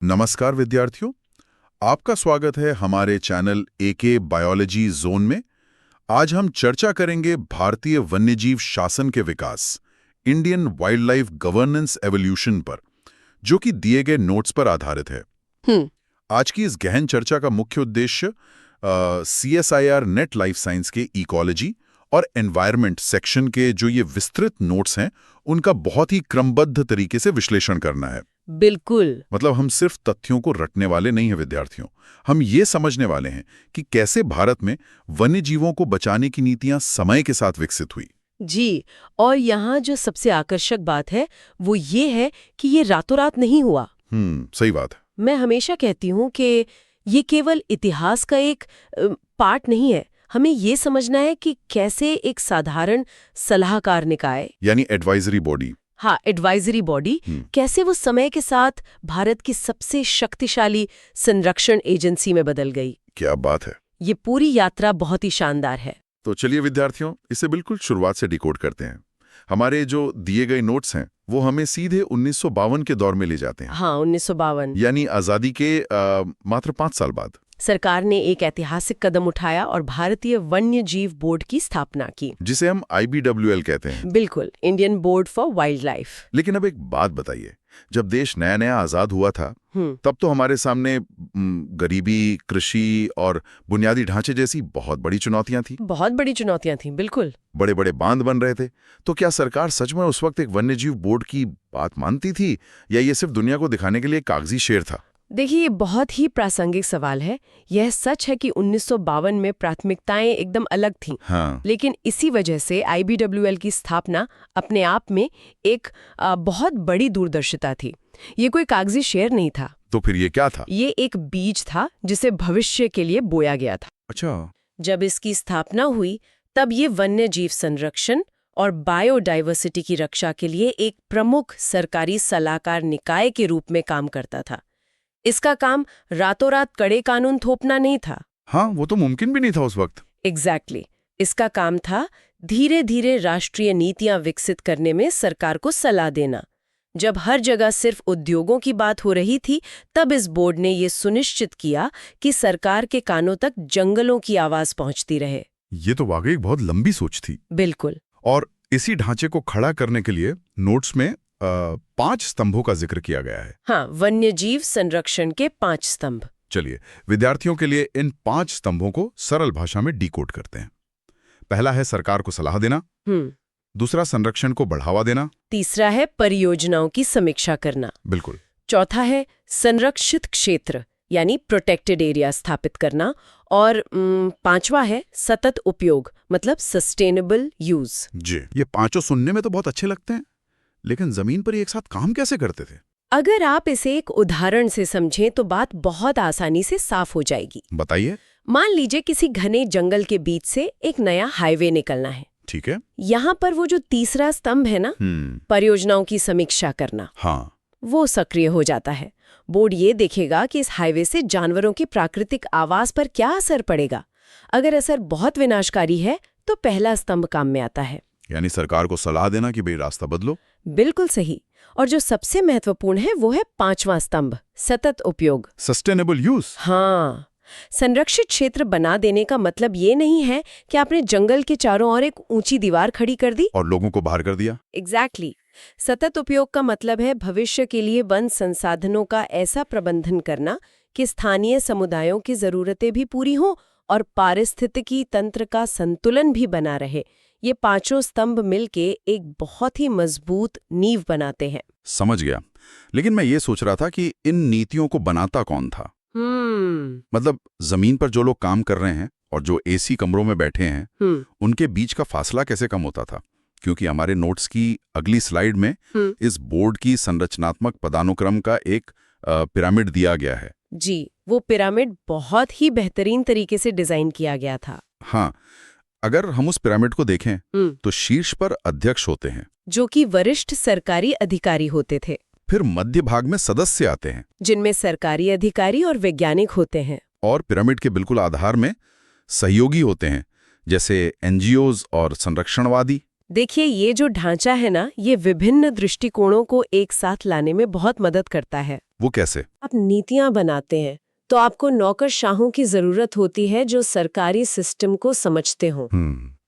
नमस्कार विद्यार्थियों, आपका स्वागत है हमारे चैनल एके बायोलॉजी जोन में। आज हम चर्चा करेंगे भारतीय वन्यजीव शासन के विकास, Indian wildlife governance evolution पर, जो कि दिए गए नोट्स पर आधारित है। आज की इस गहन चर्चा का मुख्य उद्देश्य CSIR नेट लाइफ साइंस के इकोलॉजी और एनवायरनमेंट सेक्शन के जो ये विस्तृत नोट्स हैं, उनका बहुत ही क्रमबद्ध तरीके से विश्लेषण करना है। बिल्कुल। मतलब हम सिर्फ तथ्यों को रटने वाले नहीं हैं विद्यार्थियों, हम ये समझने वाले हैं कि कैसे भारत में वन्य जीवों को बचाने की नीतियां समय के साथ विकसित हुई। जी, और यहाँ जो सबसे आकर्षक बात है वो ये है कि ये रातों रात नहीं हुआ। सही बात है। मैं हमेशा कहती हूँ कि ये केवल इतिहास का एक पार्ट नहीं है। हमें ये समझना है कि कैसे एक साधारण सलाहकार निकाय, यानी एडवाइजरी बॉडी, हाँ एडवाइजरी बॉडी, कैसे वो समय के साथ भारत की सबसे शक्तिशाली संरक्षण एजेंसी में बदल गई। क्या बात है। ये पूरी यात्रा बहुत ही शानदार है। तो चलिए विद्यार्थियों, इसे बिल्कुल शुरुआत से डिकोड करते हैं। हमारे जो दिए गए नोट्स हैं वो हमें सीधे 1952 के दौर में ले जाते हैं। हाँ, 1952, यानी आजादी के मात्र 5 साल बाद सरकार ने एक ऐतिहासिक कदम उठाया और भारतीय वन्य जीव बोर्ड की स्थापना की, जिसे हम IBWL कहते हैं। बिल्कुल, Indian board for wild life. लेकिन अब एक बात बताइए, जब देश नया नया आजाद हुआ था तब तो हमारे सामने गरीबी, कृषि और बुनियादी ढांचे जैसी बहुत बड़ी चुनौतियां थी। बहुत बड़ी चुनौतियां थी, बिल्कुल। बड़े बड़े बांध बन रहे थे। तो क्या सरकार सच में उस वक्त एक वन्यजीव बोर्ड की बात मानती थी, या ये सिर्फ दुनिया को दिखाने के लिए कागजी शेर था? देखिए, ये बहुत ही प्रासंगिक सवाल है। यह सच है कि 1952 में प्राथमिकताएं एकदम अलग थीं। हाँ। लेकिन इसी वजह से IBWL की स्थापना अपने आप में एक बहुत बड़ी दूरदर्शिता थी। ये कोई कागजी शेर नहीं था। तो फिर ये क्या था? ये एक बीज था जिसे भविष्य के लिए बोया गया था। अच्छा। जब इसकी स्थापना हुई तब ये वन्य जीव संरक्षण और बायोडाइवर्सिटी की रक्षा के लिए एक प्रमुख सरकारी सलाहकार निकाय के रूप में काम करता था। इसका काम रातों रात कड़े कानून थोपना नहीं था। हाँ, वो तो मुमकिन भी नहीं था उस वक्त। एग्जैक्टली। इसका काम था धीरे धीरे राष्ट्रीय नीतियां विकसित करने में सरकार को सलाह देना। जब हर जगह सिर्फ उद्योगों की बात हो रही थी, तब इस बोर्ड ने ये सुनिश्चित किया कि सरकार के कानों तक जंगलों की आवाज पहुंचती रहे। ये तो वाकई एक बहुत लंबी सोच थी। बिल्कुल। और इसी ढांचे को खड़ा करने के लिए नोट्स में 5 स्तंभों का जिक्र किया गया है। हाँ, वन्यजीव संरक्षण के 5 स्तंभ। चलिए विद्यार्थियों के लिए इन 5 स्तंभों को सरल भाषा में डिकोड करते हैं। पहला है सरकार को सलाह देना। दूसरा, संरक्षण को बढ़ावा देना। तीसरा है परियोजनाओं की समीक्षा करना। बिल्कुल। चौथा है संरक्षित क्षेत्र यानी प्रोटेक्टेड एरिया स्थापित करना। और 5वां है सतत उपयोग, मतलब सस्टेनेबल यूज। जी, ये 5 सुनने में तो बहुत अच्छे लगते हैं, लेकिन जमीन पर ये एक साथ काम कैसे करते थे? अगर आप इसे एक उदाहरण से समझें तो बात बहुत आसानी से साफ हो जाएगी। बताइए। मान लीजिए किसी घने जंगल के बीच से एक नया हाईवे निकलना है। ठीक है। यहाँ पर वो जो तीसरा स्तंभ है ना, परियोजनाओं की समीक्षा करना, हाँ, वो सक्रिय हो जाता है। बोर्ड ये देखेगा कि इस हाईवे से जानवरों की प्राकृतिक आवास पर क्या असर पड़ेगा। अगर असर बहुत विनाशकारी है तो पहला स्तंभ काम में आता है, यानी सरकार को सलाह देना कि भाई रास्ता बदलो। बिल्कुल सही। और जो सबसे महत्वपूर्ण है वो है 5वां स्तंभ, सतत उपयोग, सस्टेनेबल यूज। हाँ, संरक्षित क्षेत्र बना देने का मतलब ये नहीं है कि आपने जंगल के चारों ओर एक ऊंची दीवार खड़ी कर दी और लोगों को बाहर कर दिया। एग्जैक्टली। सतत उपयोग का मतलब है भविष्य के लिए वन संसाधनों का ऐसा प्रबंधन करना कि स्थानीय समुदायों की जरूरतें भी पूरी हों और पारिस्थितिकी तंत्र का संतुलन भी बना रहे। ये 5 स्तंभ मिलके एक बहुत ही मजबूत नींव बनाते हैं। समझ गया। लेकिन मैं ये सोच रहा था कि इन नीतियों को बनाता कौन था? मतलब जमीन पर जो लोग काम कर रहे हैं और जो AC कमरों में बैठे हैं, उनके बीच का फासला कैसे कम होता था? क्योंकि हमारे नोट्स की अगली स्लाइड में इस बोर्ड की संरचनात्मक पदानुक्रम का एक पिरामिड दिया गया है। जी, वो पिरामिड बहुत ही बेहतरीन तरीके से डिजाइन किया गया था। हाँ, अगर हम उस पिरामिड को देखें तो शीर्ष पर अध्यक्ष होते हैं, जो कि वरिष्ठ सरकारी अधिकारी होते थे। फिर मध्य भाग में सदस्य आते हैं, जिनमें सरकारी अधिकारी और वैज्ञानिक होते हैं। और पिरामिड के बिल्कुल आधार में सहयोगी होते हैं, जैसे NGOs और संरक्षणवादी। देखिए, ये जो ढांचा है ना, ये विभिन्न दृष्टिकोणों को एक साथ लाने में बहुत मदद करता है। वो कैसे? आप नीतियां बनाते हैं तो आपको नौकरशाहों की जरूरत होती है जो सरकारी सिस्टम को समझते हों।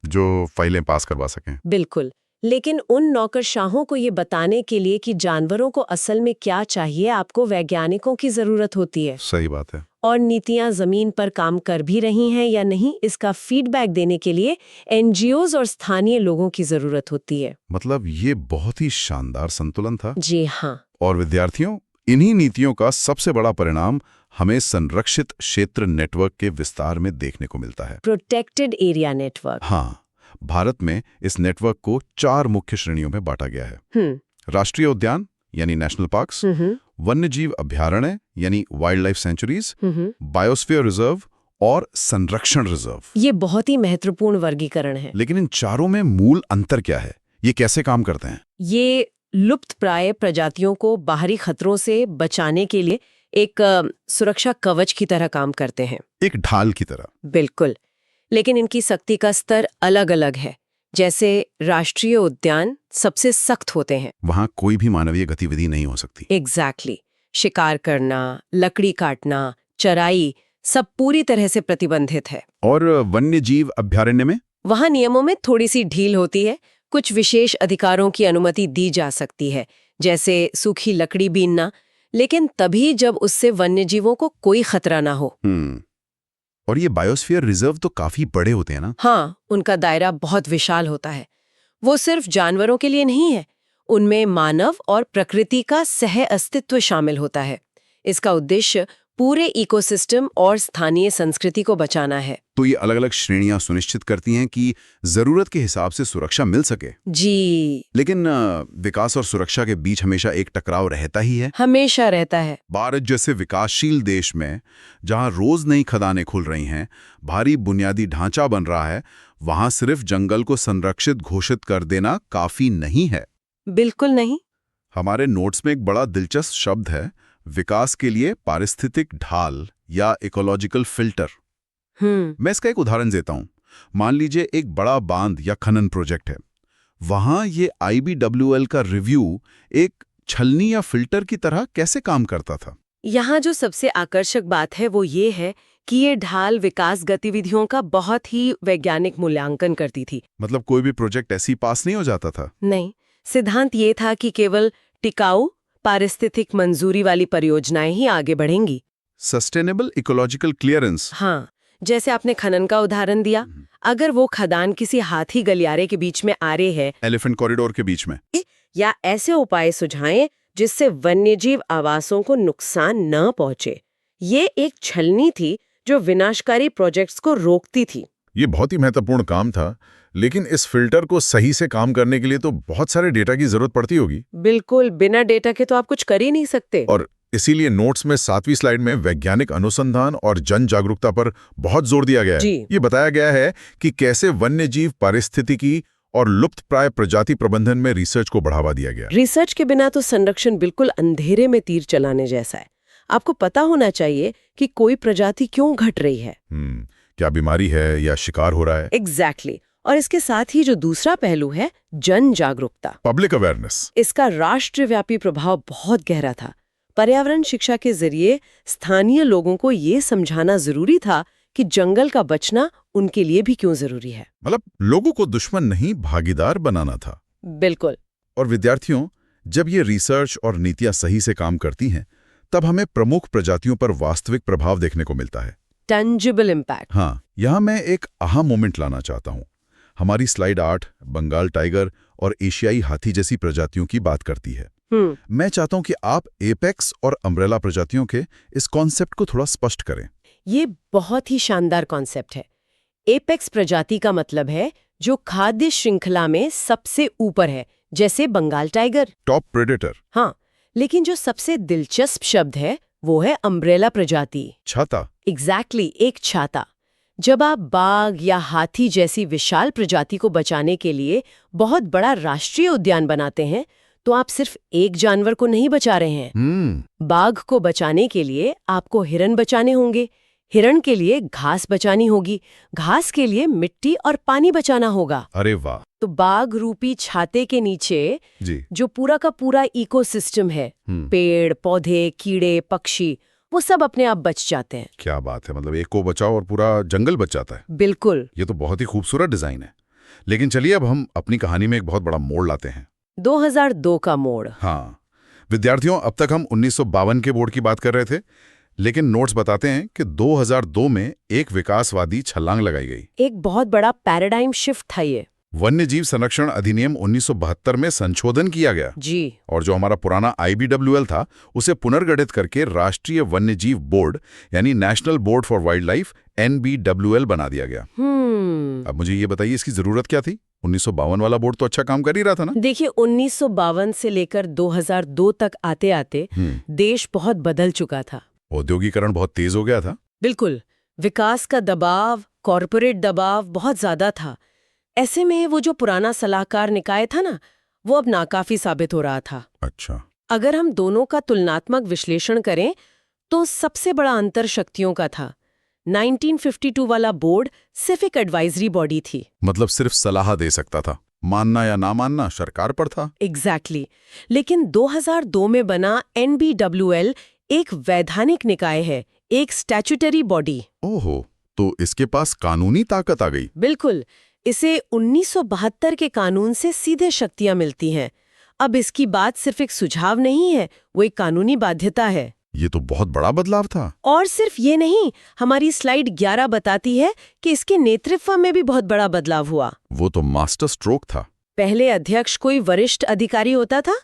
जो फाइलें पास करवा सकें। बिल्कुल। लेकिन उन नौकरशाहों को ये बताने के लिए कि जानवरों को असल में क्या चाहिए, आपको वैज्ञानिकों की जरूरत होती है। सही बात है। और नीतियां जमीन पर काम कर भी रही हैं या नहीं, इसका फीडबैक देने के लिए एनजीओज और स्थानीय लोगों की जरूरत होती है। मतलब ये बहुत ही शानदार संतुलन था। जी हाँ। और विद्यार्थियों, इन्हीं नीतियों का सबसे बड़ा परिणाम हमें संरक्षित क्षेत्र नेटवर्क के विस्तार में देखने को मिलता है। Protected area network. हाँ, भारत में इस नेटवर्क को 4 मुख्य श्रेणियों में बांटा गया है। राष्ट्रीय उद्यान यानी नेशनल पार्क्स, वन्यजीव अभयारण्य यानी wild life sanctuaries, biosphere reserve और संरक्षण रिजर्व। ये बहुत ही महत्वपूर्ण वर्गीकरण है। लेकिन इन चारों में मूल अंतर क्या है? ये कैसे काम करते हैं? ये लुप्तप्राय प्रजातियों को बाहरी खतरों से बचाने के लिए एक सुरक्षा कवच की तरह काम करते हैं। एक ढाल की तरह। बिल्कुल। लेकिन इनकी सख्ती का स्तर अलग अलग है। जैसे राष्ट्रीय उद्यान सबसे सख्त होते हैं। वहां कोई भी मानवीय गतिविधि नहीं हो सकती। एग्जैक्टली। शिकार करना, लकड़ी काटना, चराई सब पूरी तरह से प्रतिबंधित है। और वन्यजीव अभयारण्य में? वहां नियमों में थोड़ी सी ढील होती है। कुछ विशेष अधिकारों की अनुमति दी जा सकती है, जैसे सूखी लकड़ी बीनना, लेकिन तभी जब उससे वन्यजीवों को कोई खतरा ना हो। और ये बायोस्फीयर रिजर्व तो काफी बड़े होते हैं ना? हाँ, उनका दायरा बहुत विशाल होता है। वो सिर्फ जानवरों के लिए नहीं है, उनमें मानव और प्रकृति का सह अस्तित्व शामिल होता है। इसका उद्देश्य पूरे इकोसिस्टम और स्थानीय संस्कृति को बचाना है। तो ये अलग अलग श्रेणियां सुनिश्चित करती हैं कि जरूरत के हिसाब से सुरक्षा मिल सके। जी। लेकिन विकास और सुरक्षा के बीच हमेशा एक टकराव रहता ही है। हमेशा रहता है। भारत जैसे विकासशील देश में, जहां रोज नई खदानें खुल रही हैं, भारी बुनियादी ढांचा बन रहा है, वहां सिर्फ जंगल को संरक्षित घोषित कर देना काफी नहीं है। बिल्कुल नहीं। हमारे नोट्स में एक बड़ा दिलचस्प शब्द है, विकास के लिए पारिस्थितिक ढाल या इकोलॉजिकल फिल्टर। मैं इसका एक उदाहरण देता हूं। मान लीजिए एक बड़ा बांध या खनन प्रोजेक्ट है। वहां ये IBWL का रिव्यू एक छलनी या फिल्टर की तरह कैसे काम करता था? यहाँ जो सबसे आकर्षक बात है वो ये है कि ये ढाल विकास गतिविधियों का बहुत ही वैज्ञानिक मूल्यांकन करती थी। मतलब कोई भी प्रोजेक्ट ऐसे ही पास नहीं हो जाता था? नहीं, सिद्धांत ये था कि केवल टिकाऊ पारिस्थितिक मंजूरी वाली परियोजनाएं ही आगे बढ़ेंगी। Sustainable ecological clearance. हाँ, जैसे आपने खनन का उदाहरण दिया, अगर वो खदान किसी हाथी गलियारे के बीच में आ रहे है, एलिफेंट कॉरिडोर के बीच में, या ऐसे उपाय सुझाएं जिससे वन्यजीव आवासों को नुकसान न पहुंचे। ये एक छलनी थी जो विनाशकारी प्रोजेक्ट्स को रोकती थी। ये बहुत ही महत्वपूर्ण काम था, लेकिन इस फिल्टर को सही से काम करने के लिए तो बहुत सारे डेटा की जरूरत पड़ती होगी। बिल्कुल, बिना डेटा के तो आप कुछ कर ही नहीं सकते। और इसीलिए नोट्स में 7वीं स्लाइड में वैज्ञानिक अनुसंधान और जन जागरूकता पर बहुत जोर दिया गया है। ये बताया गया है कि कैसे वन्यजीव पारिस्थितिकी और लुप्तप्राय प्रजाति प्रबंधन में रिसर्च को बढ़ावा दिया गया। रिसर्च के बिना तो संरक्षण बिल्कुल अंधेरे में तीर चलाने जैसा है। आपको पता होना चाहिए कि कोई प्रजाति क्यों घट रही है, क्या बीमारी है या शिकार हो रहा है। एग्जैक्टली। और इसके साथ ही जो दूसरा पहलू है, जन जागरूकता, पब्लिक अवेयरनेस, इसका राष्ट्रव्यापी प्रभाव बहुत गहरा था। पर्यावरण शिक्षा के जरिए स्थानीय लोगों को ये समझाना जरूरी था कि जंगल का बचना उनके लिए भी क्यों जरूरी है। मतलब लोगों को दुश्मन नहीं, भागीदार बनाना था। बिल्कुल। और विद्यार्थियों, जब ये रिसर्च और नीतियां सही से काम करती हैं, तब हमें प्रमुख प्रजातियों पर वास्तविक प्रभाव देखने को मिलता है। Tangible impact. हाँ, यहाँ मैं एक आहा मोमेंट लाना चाहता हूँ। हमारी स्लाइड 8 बंगाल टाइगर और एशियाई हाथी जैसी प्रजातियों की बात करती है। मैं चाहता हूं कि आप एपेक्स और अम्ब्रेला प्रजातियों के इस कॉन्सेप्ट को थोड़ा स्पष्ट करें। ये बहुत ही शानदार कॉन्सेप्ट है। एपेक्स प्रजाति का मतलब है जो खाद्य श्रृंखला में सबसे ऊपर है, जैसे बंगाल टाइगर, टॉप प्रेडेटर। हाँ, लेकिन जो सबसे दिलचस्प शब्द है वो है अम्ब्रेला प्रजाति, छाता। एग्जैक्टली, एक छाता। जब आप बाघ या हाथी जैसी विशाल प्रजाति को बचाने के लिए बहुत बड़ा राष्ट्रीय उद्यान बनाते हैं, तो आप सिर्फ एक जानवर को नहीं बचा रहे हैं। बाघ को बचाने के लिए आपको हिरन बचाने होंगे, हिरण के लिए घास बचानी होगी, घास के लिए मिट्टी और पानी बचाना होगा। अरे वाह। तो बाघ रूपी छाते के नीचे जी। जो पूरा का पूरा इकोसिस्टम है, पेड़ पौधे कीड़े पक्षी, वो सब अपने आप बच जाते हैं। क्या बात है, मतलब एक को बचाओ और पूरा जंगल बच जाता है। बिल्कुल। ये तो बहुत ही खूबसूरत डिजाइन है। लेकिन चलिए अब हम अपनी कहानी में एक बहुत बड़ा मोड़ लाते हैं। 2002 का मोड़। हाँ विद्यार्थियों, अब तक हम 1952 के बोर्ड की बात कर रहे थे, लेकिन नोट्स बताते हैं कि 2002 में एक विकासवादी छलांग लगाई गई। एक बहुत बड़ा पैराडाइम शिफ्ट था ये। वन्यजीव संरक्षण अधिनियम 1972 में संशोधन किया गया जी। और जो हमारा पुराना IBWL था उसे पुनर्गठित करके राष्ट्रीय वन्यजीव बोर्ड यानी national board for wild life NBWL बना दिया गया। अब मुझे ये बताइए इसकी जरूरत क्या थी? 1952 वाला बोर्ड तो अच्छा काम कर ही रहा था ना। देखिए 1952 से लेकर 2002 तक आते आते देश बहुत बदल चुका था। औद्योगिकरण बहुत तेज हो गया था। बिल्कुल। विकास का दबाव, कॉरपोरेट दबाव बहुत ज्यादा था। ऐसे में वो जो पुराना सलाहकार निकाय था ना, वो अब नाकाफी साबित हो रहा था। अच्छा। अगर हम दोनों का तुलनात्मक विश्लेषण करें तो सबसे बड़ा अंतर शक्तियों का था। 1952 वाला बोर्ड सिर्फ एक एडवाइजरी बॉडी थी। मतलब सिर्फ सलाह दे सकता था, मानना या ना मानना सरकार पर था। एग्जैक्टली। लेकिन 2002 में बना NBWL एक वैधानिक निकाय है, एक स्टैट्यूटरी बॉडी। ओहो, तो इसके पास कानूनी ताकत आ गई। बिल्कुल। इसे 1972 के कानून से सीधे शक्तियां मिलती हैं। अब इसकी बात सिर्फ एक सुझाव नहीं है, वो एक कानूनी बाध्यता है। ये तो बहुत बड़ा बदलाव था। और सिर्फ ये नहीं, हमारी स्लाइड 11 बताती है कि इसके नेतृत्व में भी बहुत बड़ा बदलाव हुआ। वो तो मास्टर स्ट्रोक था। पहले अध्यक्ष कोई वरिष्ठ अधिकारी होता था,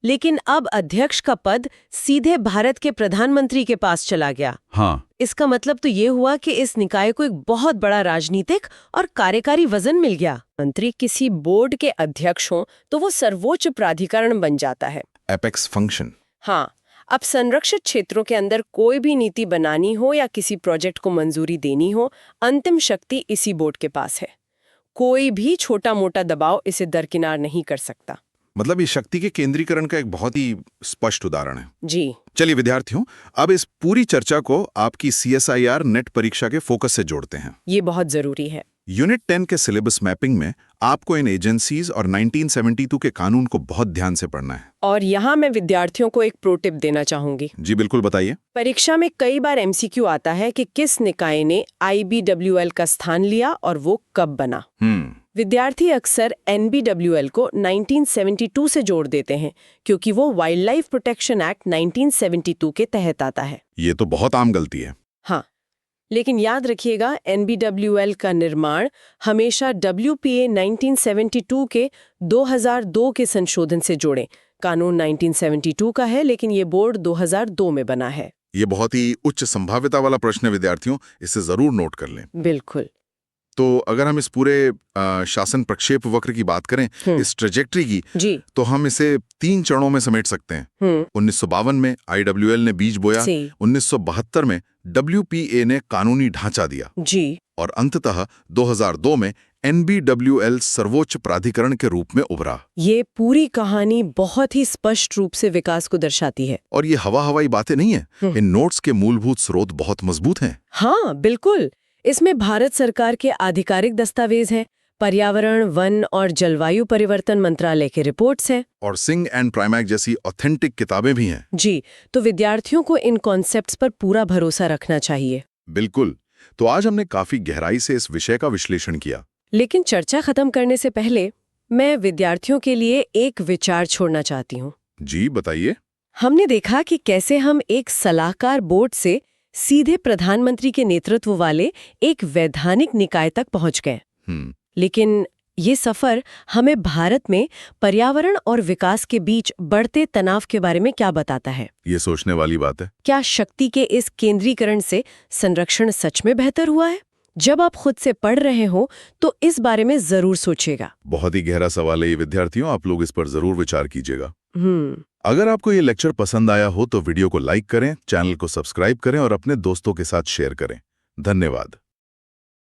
लेकिन अब अध्यक्ष का पद सीधे भारत के प्रधानमंत्री के पास चला गया। हाँ। इसका मतलब तो ये हुआ कि इस निकाय को एक बहुत बड़ा राजनीतिक और कार्यकारी वजन मिल गया। मंत्री किसी बोर्ड के अध्यक्ष हों तो वो सर्वोच्च प्राधिकरण बन जाता है। Apex function. हाँ। अब संरक्षित क्षेत्रों के अंदर कोई भी नीति बनानी हो या किसी प्रोजेक्ट को मंजूरी देनी हो, अंतिम शक्ति इसी बोर्ड के पास है। कोई भी छोटा मोटा दबाव इसे दरकिनार नहीं कर सकता। मतलब ये शक्ति के केंद्रीकरण का एक बहुत ही स्पष्ट उदाहरण है। जी। चलिए विद्यार्थियों, अब इस पूरी चर्चा को आपकी CSIR नेट परीक्षा के फोकस से जोड़ते हैं। ये बहुत जरूरी है। यूनिट 10 के सिलेबस मैपिंग में आपको इन एजेंसीज और 1972 के कानून को बहुत ध्यान से पढ़ना है। और यहाँ मैं विद्यार्थियों को एक प्रो टिप देना चाहूंगी। जी बिल्कुल, बताइए। परीक्षा में कई बार MCQ आता है कि किस निकाय ने IBWL का स्थान लिया और वो कब बना। विद्यार्थी अक्सर NBWL को 1972 से जोड़ देते हैं क्योंकि वो वाइल्ड लाइफ प्रोटेक्शन एक्ट 1972 के तहत आता है। ये तो बहुत आम गलती है। हाँ, लेकिन याद रखिएगा NBWL का निर्माण हमेशा WPA 1972 के 2002 के संशोधन से जोड़ें। कानून 1972 का है, लेकिन ये बोर्ड 2002 में बना है। ये बहुत ही उच्च संभाव्यता वाला प्रश्न है विद्यार्थियों, इसे जरूर नोट कर लें। बिल्कुल। तो अगर हम इस पूरे शासन प्रक्षेप वक्र की बात करें, इस ट्रेजेक्ट्री की, जी, तो हम इसे 3 चरणों में समेट सकते हैं। 1952 में IWL ने बीज बोया, 1972 में WPA ने कानूनी ढांचा दिया, जी, और अंततः 2002 में NBWL सर्वोच्च प्राधिकरण के रूप में उभरा। ये पूरी कहानी बहुत ही स्पष्ट रूप से विकास को दर्शाती है। और ये हवाई बातें नहीं है, इन नोट्स के मूलभूत स्रोत बहुत मजबूत हैं। हाँ बिल्कुल। इसमें भारत सरकार के आधिकारिक दस्तावेज हैं, पर्यावरण, वन और जलवायु परिवर्तन मंत्रालय के रिपोर्ट्स हैं, और सिंह एंड प्राइमैक जैसी ऑथेंटिक किताबें भी हैं। जी, तो विद्यार्थियों को इन कॉन्सेप्ट्स पर पूरा भरोसा रखना चाहिए। बिल्कुल। तो आज हमने काफी गहराई से इस विषय का विश्लेषण किया, लेकिन चर्चा खत्म करने से पहले मैं विद्यार्थियों के लिए एक विचार छोड़ना चाहती हूँ। जी बताइए। हमने देखा कि कैसे हम एक सलाहकार बोर्ड से सीधे प्रधानमंत्री के नेतृत्व वाले एक वैधानिक निकाय तक पहुंच गए। लेकिन ये सफर हमें भारत में पर्यावरण और विकास के बीच बढ़ते तनाव के बारे में क्या बताता है? ये सोचने वाली बात है। क्या शक्ति के इस केंद्रीकरण से संरक्षण सच में बेहतर हुआ है? जब आप खुद से पढ़ रहे हो तो इस बारे में जरूर सोचिएगा। बहुत ही गहरा सवाल है ये विद्यार्थियों, आप लोग इस पर जरूर विचार कीजिएगा। अगर आपको ये लेक्चर पसंद आया हो तो वीडियो को लाइक करें, चैनल को सब्सक्राइब करें और अपने दोस्तों के साथ शेयर करें। धन्यवाद।